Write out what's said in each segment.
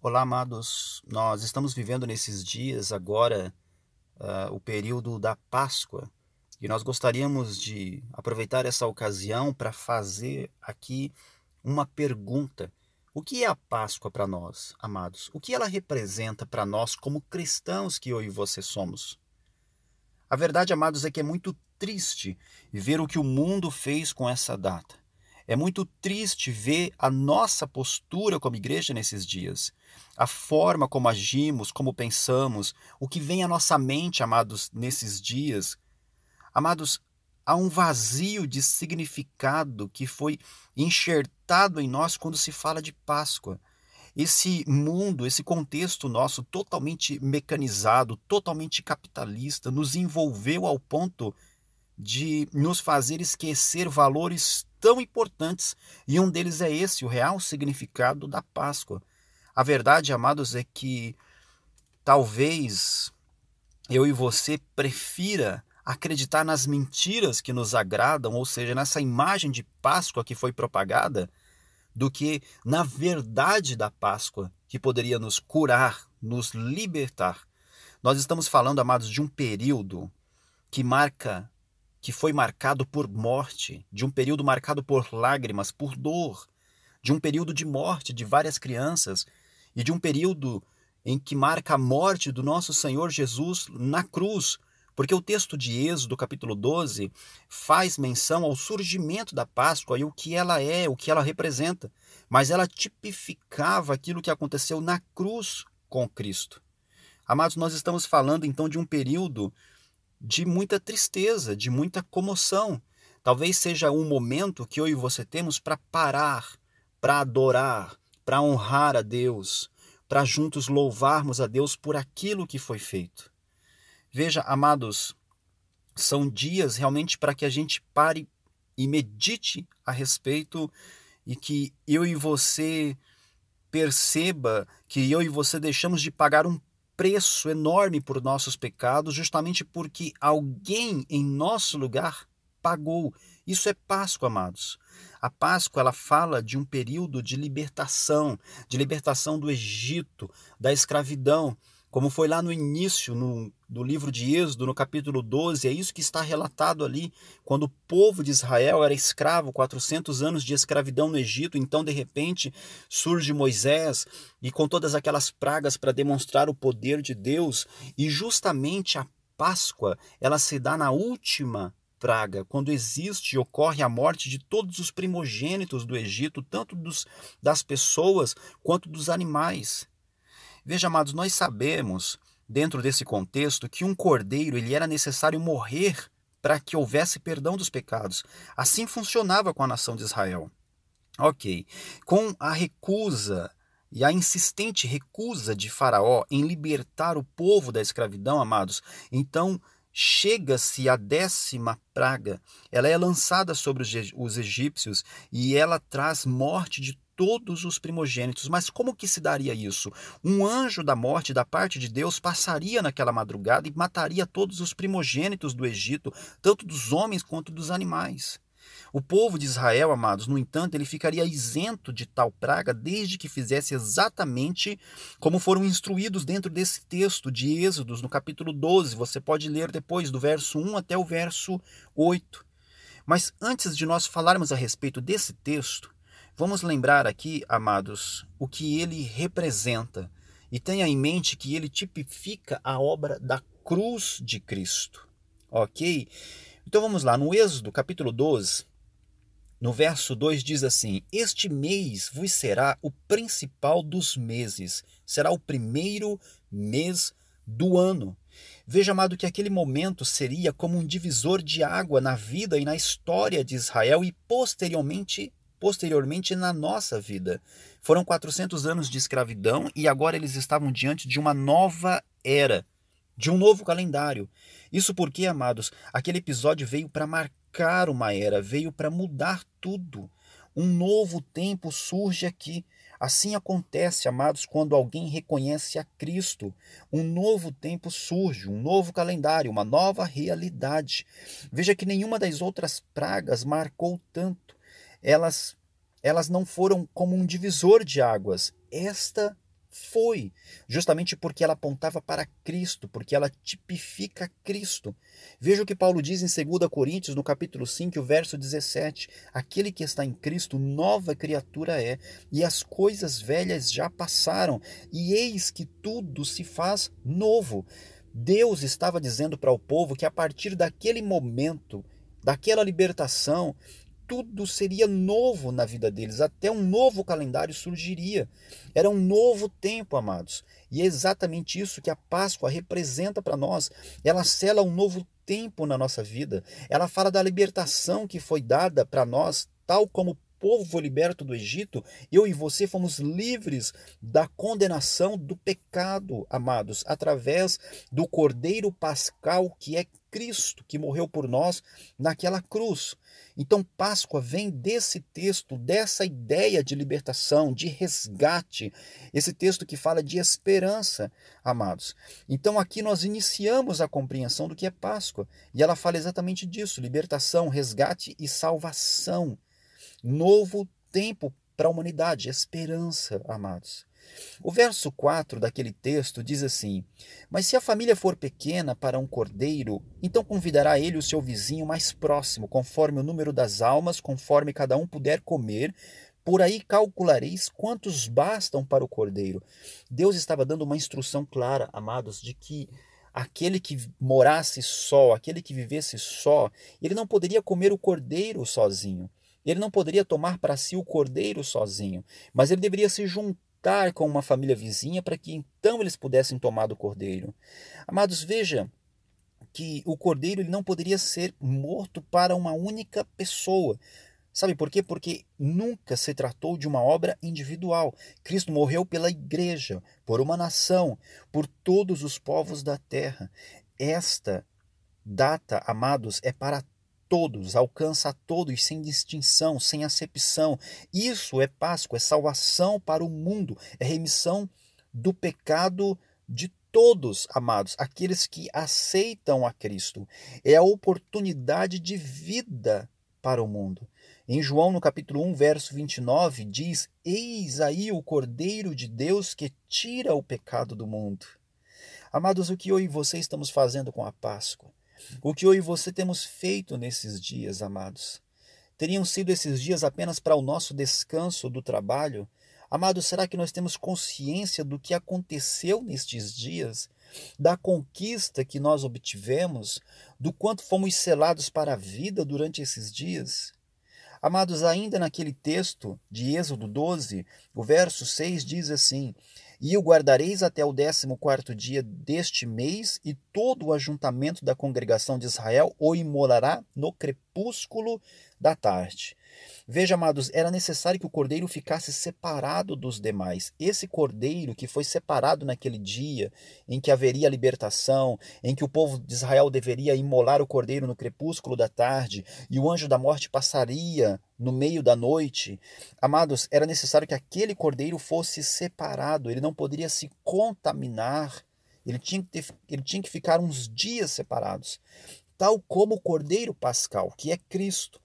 Olá, amados. Nós estamos vivendo nesses dias agora o período da Páscoa e nós gostaríamos de aproveitar essa ocasião para fazer aqui uma pergunta. O que é a Páscoa para nós, amados? O que ela representa para nós como cristãos que eu e você somos? A verdade, amados, é que é muito triste ver o que o mundo fez com essa data. É muito triste ver a nossa postura como igreja nesses dias, a forma como agimos, como pensamos, o que vem à nossa mente, amados, nesses dias. Amados, há um vazio de significado que foi enxertado em nós quando se fala de Páscoa. Esse mundo, esse contexto nosso totalmente mecanizado, totalmente capitalista, nos envolveu ao ponto de nos fazer esquecer valores tão importantes, e um deles é esse, o real significado da Páscoa. A verdade, amados, é que talvez eu e você prefira acreditar nas mentiras que nos agradam, ou seja, nessa imagem de Páscoa que foi propagada, do que na verdade da Páscoa, que poderia nos curar, nos libertar. Nós estamos falando, amados, de um período que marca, que foi marcado por morte, de um período marcado por lágrimas, por dor, de um período de morte de várias crianças e de um período em que marca a morte do nosso Senhor Jesus na cruz, porque o texto de Êxodo, capítulo 12, faz menção ao surgimento da Páscoa e o que ela é, o que ela representa, mas ela tipificava aquilo que aconteceu na cruz com Cristo. Amados, nós estamos falando então de um período de muita tristeza, de muita comoção. Talvez seja um momento que eu e você temos para parar, para adorar, para honrar a Deus, para juntos louvarmos a Deus por aquilo que foi feito. Veja, amados, são dias realmente para que a gente pare e medite a respeito e que eu e você perceba que eu e você deixamos de pagar um preço enorme por nossos pecados, justamente porque alguém em nosso lugar pagou. Isso é Páscoa, amados. A Páscoa, ela fala de um período de libertação do Egito, da escravidão, como foi lá no início, do livro de Êxodo, no capítulo 12, é isso que está relatado ali, quando o povo de Israel era escravo, 400 anos de escravidão no Egito, então de repente surge Moisés e com todas aquelas pragas para demonstrar o poder de Deus, e justamente a Páscoa, ela se dá na última praga, quando existe e ocorre a morte de todos os primogênitos do Egito, tanto das pessoas quanto dos animais. Veja, amados, nós sabemos, dentro desse contexto, que um cordeiro ele era necessário morrer para que houvesse perdão dos pecados. Assim funcionava com a nação de Israel. Ok. Com a recusa e a insistente recusa de Faraó em libertar o povo da escravidão, amados, então chega-se a 10ª praga. Ela é lançada sobre os egípcios e ela traz morte de todos os primogênitos. Mas como que se daria isso? Um anjo da morte da parte de Deus passaria naquela madrugada e mataria todos os primogênitos do Egito, tanto dos homens quanto dos animais. O povo de Israel, amados, no entanto, ele ficaria isento de tal praga desde que fizesse exatamente como foram instruídos dentro desse texto de Êxodos, no capítulo 12. Você pode ler depois, do verso 1 até o verso 8. Mas antes de nós falarmos a respeito desse texto, vamos lembrar aqui, amados, o que ele representa. E tenha em mente que ele tipifica a obra da cruz de Cristo. Ok? Então vamos lá, no Êxodo capítulo 12, no verso 2 diz assim: Este mês vos será o principal dos meses, será o primeiro mês do ano. Veja, amado, que aquele momento seria como um divisor de água na vida e na história de Israel e posteriormente na nossa vida. Foram 400 anos de escravidão e agora eles estavam diante de uma nova era, de um novo calendário. Isso porque, amados, aquele episódio veio para marcar uma era, veio para mudar tudo. Um novo tempo surge aqui. Assim acontece, amados, quando alguém reconhece a Cristo. Um novo tempo surge, um novo calendário, uma nova realidade. Veja que nenhuma das outras pragas marcou tanto. Elas não foram como um divisor de águas. Esta Foi, justamente porque ela apontava para Cristo, porque ela tipifica Cristo. Veja o que Paulo diz em 2 Coríntios, no capítulo 5, o verso 17. Aquele que está em Cristo, nova criatura é, e as coisas velhas já passaram, e eis que tudo se faz novo. Deus estava dizendo para o povo que a partir daquele momento, daquela libertação, tudo seria novo na vida deles, até um novo calendário surgiria. Era um novo tempo, amados. E é exatamente isso que a Páscoa representa para nós. Ela sela um novo tempo na nossa vida. Ela fala da libertação que foi dada para nós, tal como o povo foi liberto do Egito, eu e você fomos livres da condenação do pecado, amados, através do Cordeiro Pascal, que é Cristo, que morreu por nós naquela cruz. Então, Páscoa vem desse texto, dessa ideia de libertação, de resgate, esse texto que fala de esperança, amados. Então, aqui nós iniciamos a compreensão do que é Páscoa, e ela fala exatamente disso: libertação, resgate e salvação. Novo tempo para a humanidade, esperança, amados. O verso 4 daquele texto diz assim: Mas se a família for pequena para um cordeiro, então convidará ele o seu vizinho mais próximo, conforme o número das almas, conforme cada um puder comer. Por aí calculareis quantos bastam para o cordeiro. Deus estava dando uma instrução clara, amados, de que aquele que morasse só, aquele que vivesse só, ele não poderia comer o cordeiro sozinho. Ele não poderia tomar para si o cordeiro sozinho, mas ele deveria se juntar com uma família vizinha para que então eles pudessem tomar do cordeiro. Amados, veja que o cordeiro ele não poderia ser morto para uma única pessoa. Sabe por quê? Porque nunca se tratou de uma obra individual. Cristo morreu pela igreja, por uma nação, por todos os povos da terra. Esta data, amados, é para todos, alcança a todos sem distinção, sem acepção. Isso é Páscoa, é salvação para o mundo, é remissão do pecado de todos, amados, aqueles que aceitam a Cristo. É a oportunidade de vida para o mundo. Em João, no capítulo 1, verso 29, diz: Eis aí o Cordeiro de Deus que tira o pecado do mundo. Amados, o que eu e você estamos fazendo com a Páscoa? O que eu e você temos feito nesses dias, amados? Teriam sido esses dias apenas para o nosso descanso do trabalho? Amados, será que nós temos consciência do que aconteceu nestes dias? Da conquista que nós obtivemos? Do quanto fomos selados para a vida durante esses dias? Amados, ainda naquele texto de Êxodo 12, o verso 6 diz assim: E o guardareis até o 14º dia deste mês, e todo o ajuntamento da congregação de Israel o imolará no crepúsculo da tarde. Veja, amados, era necessário que o cordeiro ficasse separado dos demais. Esse cordeiro que foi separado naquele dia, em que haveria libertação, em que o povo de Israel deveria imolar o cordeiro no crepúsculo da tarde, e o anjo da morte passaria no meio da noite. Amados, era necessário que aquele cordeiro fosse separado, ele não poderia se contaminar, ele tinha que ficar uns dias separados, tal como o cordeiro pascal, que é Cristo.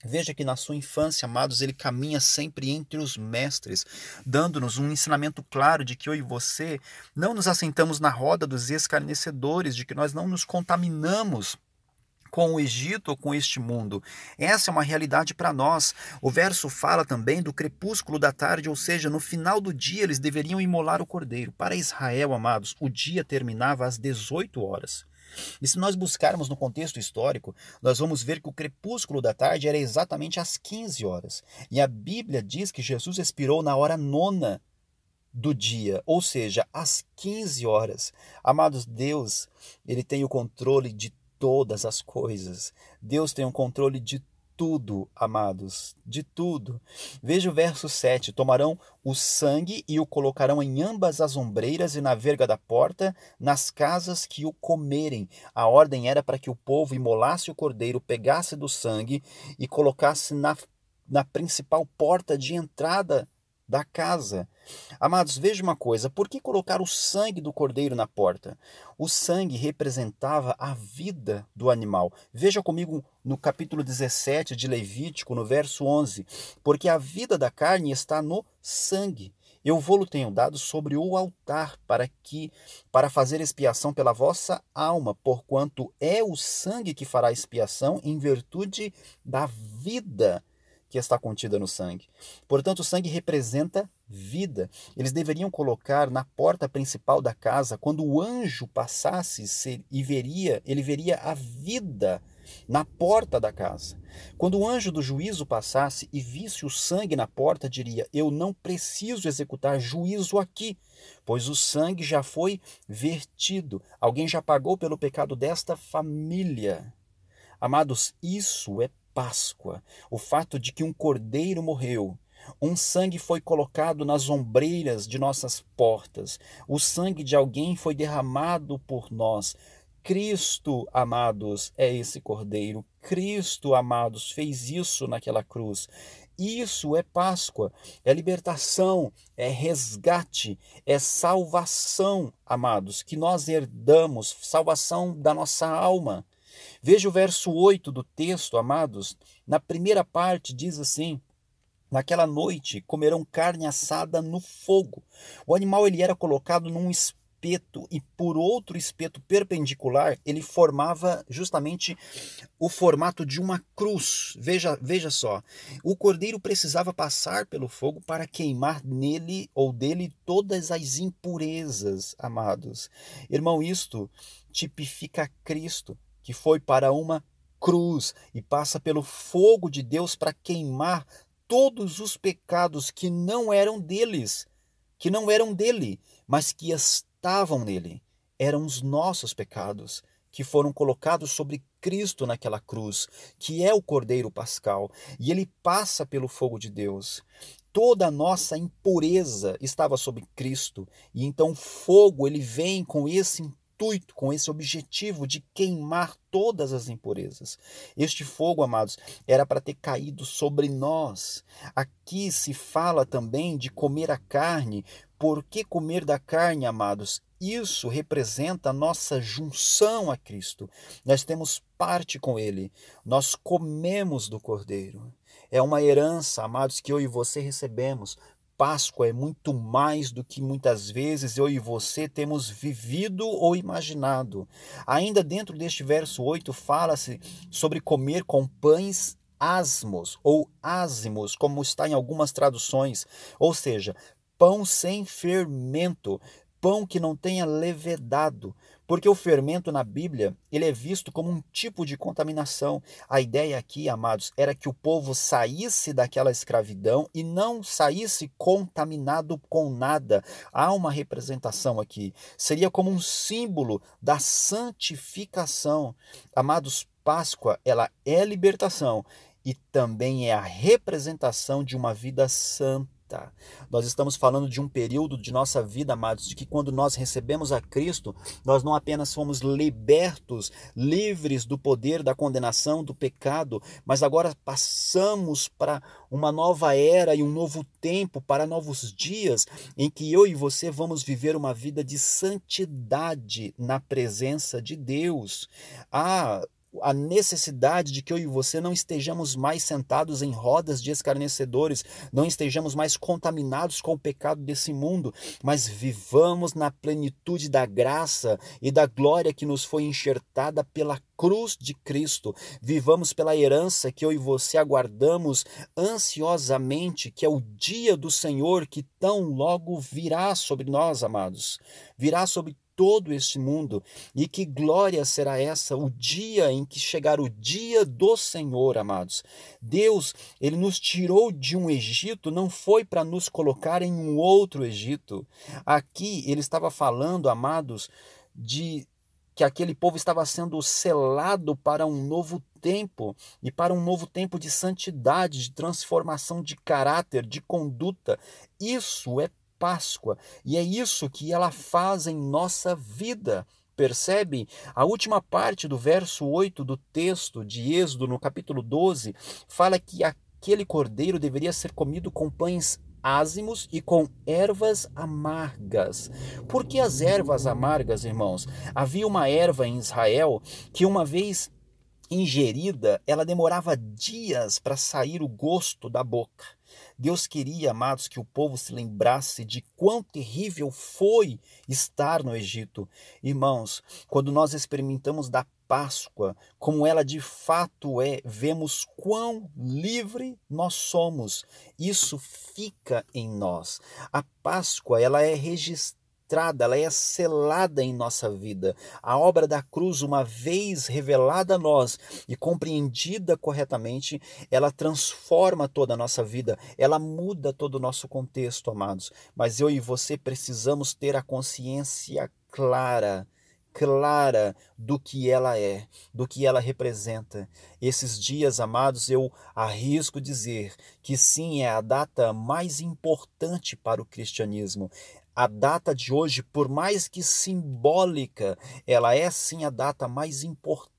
Veja que na sua infância, amados, ele caminha sempre entre os mestres, dando-nos um ensinamento claro de que eu e você não nos assentamos na roda dos escarnecedores, de que nós não nos contaminamos com o Egito ou com este mundo. Essa é uma realidade para nós. O verso fala também do crepúsculo da tarde, ou seja, no final do dia eles deveriam imolar o cordeiro. Para Israel, amados, o dia terminava às 18 horas. E se nós buscarmos no contexto histórico, nós vamos ver que o crepúsculo da tarde era exatamente às 15 horas. E a Bíblia diz que Jesus expirou na hora 9ª do dia, ou seja, às 15 horas. Amados, Deus, ele tem o controle de todas as coisas. Deus tem o controle de tudo, amados, de tudo. Veja o verso 7. Tomarão o sangue e o colocarão em ambas as ombreiras e na verga da porta, nas casas que o comerem. A ordem era para que o povo imolasse o cordeiro, pegasse do sangue e colocasse na principal porta de entrada da casa. Amados, veja uma coisa: por que colocar o sangue do cordeiro na porta? O sangue representava a vida do animal. Veja comigo no capítulo 17 de Levítico, no verso 11: porque a vida da carne está no sangue, Eu vou-lo tenho dado sobre o altar para fazer expiação pela vossa alma, porquanto é o sangue que fará expiação em virtude da vida que está contida no sangue. Portanto, o sangue representa vida. Eles deveriam colocar na porta principal da casa, quando o anjo passasse ele veria a vida na porta da casa. Quando o anjo do juízo passasse e visse o sangue na porta, diria: eu não preciso executar juízo aqui, pois o sangue já foi vertido. Alguém já pagou pelo pecado desta família. Amados, isso é Páscoa. O fato de que um cordeiro morreu. Um sangue foi colocado nas ombreiras de nossas portas. O sangue de alguém foi derramado por nós. Cristo, amados, é esse cordeiro. Cristo, amados, fez isso naquela cruz. Isso é Páscoa, é libertação, é resgate, é salvação, amados, que nós herdamos, salvação da nossa alma. Veja o verso 8 do texto, amados. Na primeira parte diz assim: naquela noite comerão carne assada no fogo. O animal ele era colocado num espeto e por outro espeto perpendicular ele formava justamente o formato de uma cruz. Veja só, o cordeiro precisava passar pelo fogo para queimar nele ou dele todas as impurezas, amados. Irmão, isto tipifica Cristo, que foi para uma cruz e passa pelo fogo de Deus para queimar todos os pecados que não eram deles, que não eram dele, mas que estavam nele. Eram os nossos pecados que foram colocados sobre Cristo naquela cruz, que é o Cordeiro Pascal, e ele passa pelo fogo de Deus. Toda a nossa impureza estava sobre Cristo, e então o fogo ele vem com esse intuito, com esse objetivo de queimar todas as impurezas. Este fogo, amados, era para ter caído sobre nós. Aqui se fala também de comer a carne. Por que comer da carne, amados? Isso representa a nossa junção a Cristo. Nós temos parte com Ele. Nós comemos do Cordeiro. É uma herança, amados, que eu e você recebemos. Páscoa é muito mais do que muitas vezes eu e você temos vivido ou imaginado. Ainda dentro deste verso 8 fala-se sobre comer com pães asmos ou ázimos, como está em algumas traduções, ou seja, pão sem fermento, pão que não tenha levedado, porque o fermento na Bíblia ele é visto como um tipo de contaminação. A ideia aqui, amados, era que o povo saísse daquela escravidão e não saísse contaminado com nada. Há uma representação aqui. Seria como um símbolo da santificação. Amados, Páscoa, ela é libertação e também é a representação de uma vida santa. Nós estamos falando de um período de nossa vida, amados, de que quando nós recebemos a Cristo, nós não apenas fomos libertos, livres do poder da condenação, do pecado, mas agora passamos para uma nova era e um novo tempo, para novos dias, em que eu e você vamos viver uma vida de santidade na presença de Deus. A necessidade de que eu e você não estejamos mais sentados em rodas de escarnecedores, não estejamos mais contaminados com o pecado desse mundo, mas vivamos na plenitude da graça e da glória que nos foi enxertada pela cruz de Cristo. Vivamos pela herança que eu e você aguardamos ansiosamente, que é o dia do Senhor que tão logo virá sobre nós, amados. Virá sobre todo este mundo. E que glória será essa, o dia em que chegar o dia do Senhor, amados. Deus, ele nos tirou de um Egito, não foi para nos colocar em um outro Egito. Aqui ele estava falando, amados, de que aquele povo estava sendo selado para um novo tempo, e para um novo tempo de santidade, de transformação de caráter, de conduta. Isso é Páscoa, e é isso que ela faz em nossa vida. Percebe? A última parte do verso 8 do texto de Êxodo, no capítulo 12, fala que aquele cordeiro deveria ser comido com pães ázimos e com ervas amargas. Por que as ervas amargas, irmãos? Havia uma erva em Israel que, uma vez ingerida, ela demorava dias para sair o gosto da boca. Deus queria, amados, que o povo se lembrasse de quão terrível foi estar no Egito. Irmãos, quando nós experimentamos da Páscoa, como ela de fato é, vemos quão livre nós somos. Isso fica em nós. A Páscoa, ela é registrada, ela é selada em nossa vida. A obra da cruz, uma vez revelada a nós e compreendida corretamente, ela transforma toda a nossa vida, ela muda todo o nosso contexto, amados. Mas eu e você precisamos ter a consciência clara do que ela é, do que ela representa. Esses dias, amados, eu arrisco dizer que sim, é a data mais importante para o cristianismo. A data de hoje, por mais que simbólica, ela é sim a data mais importante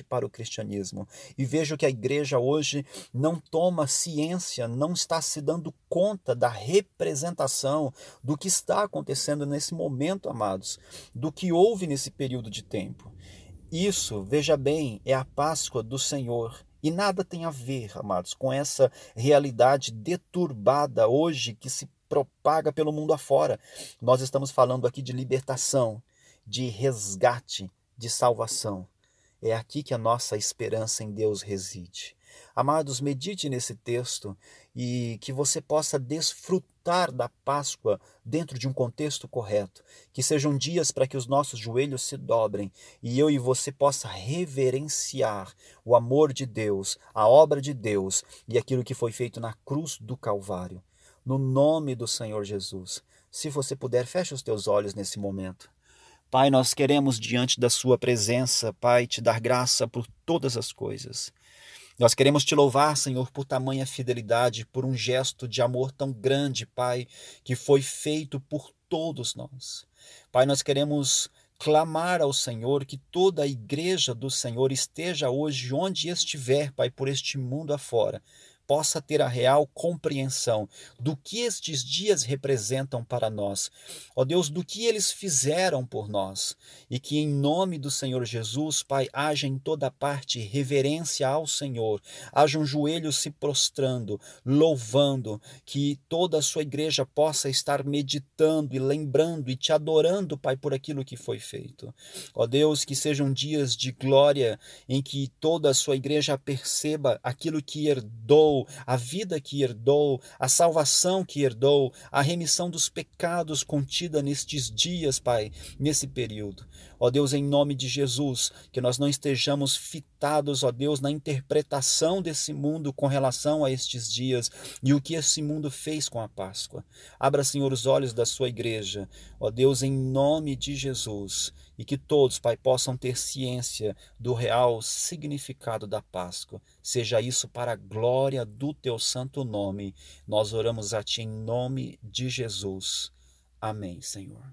para o cristianismo. E vejo que a igreja hoje não toma ciência, não está se dando conta da representação do que está acontecendo nesse momento, amados, do que houve nesse período de tempo. Isso, veja bem, é a Páscoa do Senhor. E nada tem a ver, amados, com essa realidade deturbada hoje que se propaga pelo mundo afora. Nós estamos falando aqui de libertação, de resgate, de salvação. É aqui que a nossa esperança em Deus reside. Amados, medite nesse texto e que você possa desfrutar da Páscoa dentro de um contexto correto. Que sejam dias para que os nossos joelhos se dobrem e eu e você possa reverenciar o amor de Deus, a obra de Deus e aquilo que foi feito na cruz do Calvário. No nome do Senhor Jesus. Se você puder, feche os teus olhos nesse momento. Pai, nós queremos diante da sua presença, Pai, te dar graça por todas as coisas. Nós queremos te louvar, Senhor, por tamanha fidelidade, por um gesto de amor tão grande, Pai, que foi feito por todos nós. Pai, nós queremos clamar ao Senhor que toda a igreja do Senhor esteja hoje onde estiver, Pai, por este mundo afora, possa ter a real compreensão do que estes dias representam para nós. Ó Deus, do que eles fizeram por nós. E que em nome do Senhor Jesus, Pai, haja em toda parte reverência ao Senhor. Haja um joelho se prostrando, louvando, que toda a sua igreja possa estar meditando e lembrando e te adorando, Pai, por aquilo que foi feito. Ó Deus, que sejam dias de glória em que toda a sua igreja perceba aquilo que herdou, a vida que herdou, a salvação que herdou, a remissão dos pecados contida nestes dias, Pai, nesse período. Ó Deus, em nome de Jesus, que nós não estejamos fitados, ó Deus, na interpretação desse mundo com relação a estes dias e o que esse mundo fez com a Páscoa. Abra, Senhor, os olhos da sua igreja, ó Deus, em nome de Jesus, e que todos, Pai, possam ter ciência do real significado da Páscoa. Seja isso para a glória do teu santo nome. Nós oramos a ti em nome de Jesus. Amém, Senhor.